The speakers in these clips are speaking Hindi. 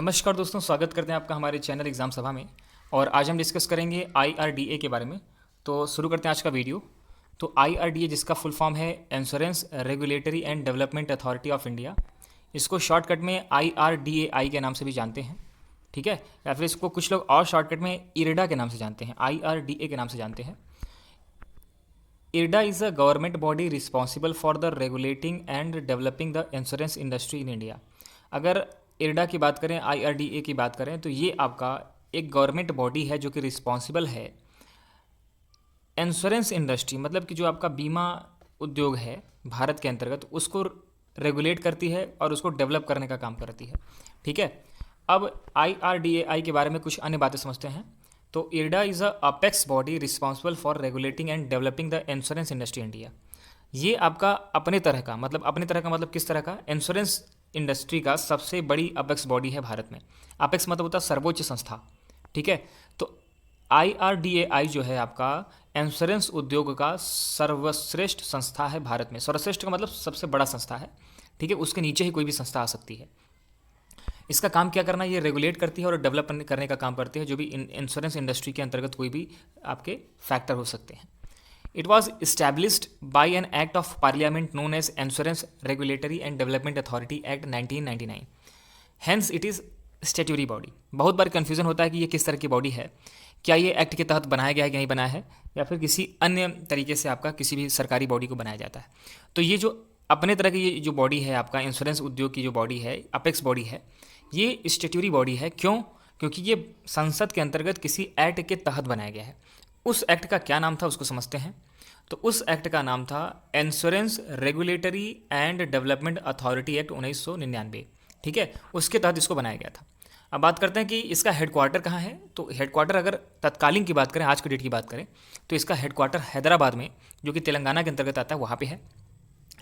नमस्कार दोस्तों, स्वागत करते हैं आपका हमारे चैनल एग्ज़ाम सभा में। और आज हम डिस्कस करेंगे IRDA के बारे में। तो शुरू करते हैं आज का वीडियो। तो IRDA जिसका फुल फॉर्म है insurance regulatory and development authority of India, इसको शॉर्टकट में IRDAI के नाम से भी जानते हैं, ठीक है। या फिर इसको कुछ लोग और शॉर्टकट में इरडा के नाम से जानते हैं, IRDA के नाम से जानते हैं। IRDA is a government body responsible for the regulating and developing the insurance industry in India। अगर IRDA की बात करें, IRDA की बात करें, तो ये आपका एक गवर्नमेंट बॉडी है जो कि रिस्पॉन्सिबल है इंश्योरेंस इंडस्ट्री, मतलब कि जो आपका बीमा उद्योग है भारत के अंतर्गत, उसको रेगुलेट करती है और उसको डेवलप करने का काम करती है, ठीक है। अब IRDAI के बारे में कुछ अन्य बातें समझते हैं। तो IRDA is a apex body responsible for regulating and developing the insurance industry India. ये आपका अपने तरह का मतलब किस तरह का, इंश्योरेंस इंडस्ट्री का सबसे बड़ी अपेक्स बॉडी है भारत में। अपेक्स मतलब होता है सर्वोच्च संस्था, ठीक है। तो IRDAI जो है आपका इंश्योरेंस उद्योग का सर्वश्रेष्ठ संस्था है भारत में। सर्वश्रेष्ठ का मतलब सबसे बड़ा संस्था है, ठीक है। उसके नीचे ही कोई भी संस्था आ सकती है। इसका काम क्या करना है, ये रेगुलेट करती है और डेवलप करने का काम करती है, जो भी इंश्योरेंस इंडस्ट्री के अंतर्गत कोई भी आपके फैक्टर हो सकते हैं। It was established by an act of parliament known as insurance regulatory and development authority act 1999। Hence it is statutory body. बहुत बार कन्फ्यूजन होता है कि ये किस तरह की बॉडी है, क्या ये एक्ट के तहत बनाया गया है कि नहीं बनाया है, या फिर किसी अन्य तरीके से आपका किसी भी सरकारी बॉडी को बनाया जाता है। तो ये जो अपने तरह की ये जो बॉडी है आपका इंश्योरेंस उद्योग की जो बॉडी है, अपेक्स बॉडी है, ये स्टेट्यूरी बॉडी है। क्यों? क्योंकि ये संसद के अंतर्गत किसी एक्ट के तहत बनाया गया है। उस एक्ट का क्या नाम था उसको समझते हैं। तो उस एक्ट का नाम था insurance regulatory and development authority act 1999, ठीक है। उसके तहत इसको बनाया गया था। अब बात करते हैं कि इसका हेडक्वार्टर कहाँ है। तो हेडक्वार्टर अगर तत्कालीन की बात करें, आज की डेट की बात करें, तो इसका हेडक्वार्टर हैदराबाद में, जो कि तेलंगाना के अंतर्गत आता है, वहाँ पे है।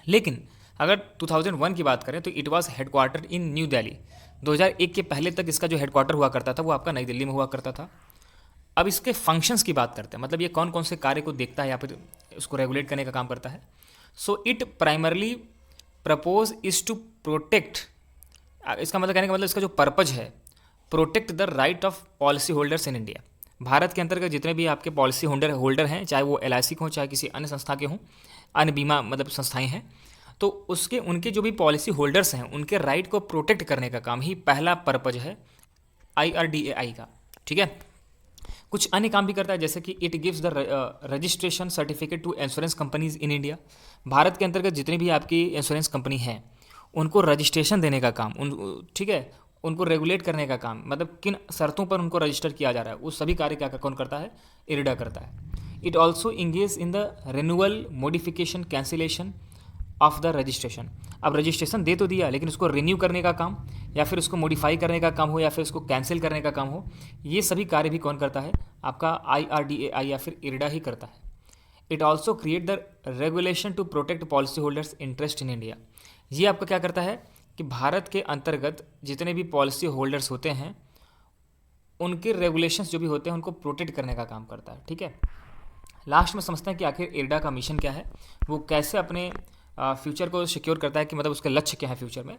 लेकिन अगर 2001 की बात करें तो it was headquarter in new Delhi. 2001 के पहले तक इसका जो हेडक्वार्टर हुआ करता था वो आपका नई दिल्ली में हुआ करता था। अब इसके फंक्शंस की बात करते हैं, मतलब ये कौन कौन से कार्य को देखता है या फिर उसको रेगुलेट करने का काम करता है। So it primarily purpose is to protect, इसका मतलब कहने का मतलब इसका जो पर्पज है, protect the right of policy holders in India. Bharat के अंतर्गत जितने भी आपके पॉलिसी होल्डर हैं, चाहे वो LIC के हों, चाहे किसी अन्य संस्था के हों, अन्य बीमा मतलब संस्थाएं हैं, तो उनके जो भी पॉलिसी होल्डर्स हैं उनके राइट को प्रोटेक्ट करने का काम ही पहला पर्पज है IRDAI का, ठीक है। कुछ अन्य काम भी करता है, जैसे कि it gives the registration certificate to insurance companies in India. Bharat के अंतर्गत जितनी भी आपकी इंश्योरेंस कंपनी हैं उनको रजिस्ट्रेशन देने का काम, ठीक है, उनको रेगुलेट करने का काम, मतलब किन शर्तों पर उनको रजिस्टर किया जा रहा है, वो सभी कार्य क्या कौन करता है, IRDA करता है। It also engage in the renewal, modification, cancellation of the registration. अब रजिस्ट्रेशन दे तो दिया, लेकिन उसको रिन्यू करने का काम या फिर उसको मॉडिफाई करने का काम हो या फिर उसको कैंसिल करने का काम हो, ये सभी कार्य भी कौन करता है, आपका IRDAI या फिर IRDA ही करता है। It also create the regulation to protect policy holders interest in India. ये आपका क्या करता है कि भारत के अंतर्गत जितने भी पॉलिसी होल्डर्स होते हैं उनके रेगुलेशंस जो भी होते हैं उनको प्रोटेक्ट करने का काम करता है, ठीक है। लास्ट में समझते हैं कि आखिर IRDA का मिशन क्या है, वो कैसे अपने फ्यूचर को सिक्योर करता है, कि मतलब उसका लक्ष्य क्या है फ्यूचर में।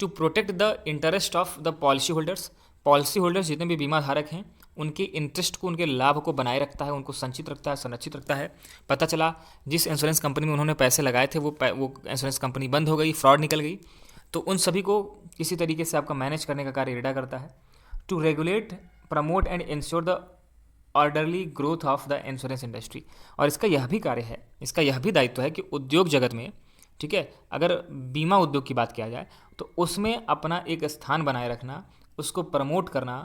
To protect the interest of the policy holders. Policy holders जितने भी बीमा धारक हैं उनके इंटरेस्ट को, उनके लाभ को बनाए रखता है, उनको संचित रखता है, संरक्षित रखता है। पता चला जिस इंश्योरेंस कंपनी में उन्होंने पैसे लगाए थे वो इंश्योरेंस कंपनी बंद हो गई, फ्रॉड निकल गई, तो उन सभी को किसी तरीके से आपका मैनेज करने का कार्य IRDA करता है। To regulate, promote and ensure the orderly growth of the insurance industry. और इसका यह भी कार्य है, इसका यह भी दायित्व है कि उद्योग जगत में, ठीक है, अगर बीमा उद्योग की बात किया जाए तो उसमें अपना एक स्थान बनाए रखना, उसको प्रमोट करना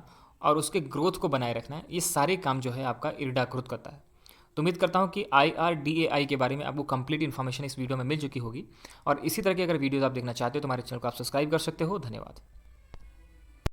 और उसके ग्रोथ को बनाए रखना, ये सारे काम जो है आपका IRDA खुद करता है। तो उम्मीद करता हूँ कि IRDAI के बारे में आपको कंप्लीट इन्फॉर्मेशन इस वीडियो में मिल चुकी होगी। और इसी तरह की अगर वीडियोज़ आप देखना चाहते हो तो हमारे चैनल को आप सब्सक्राइब कर सकते हो। धन्यवाद।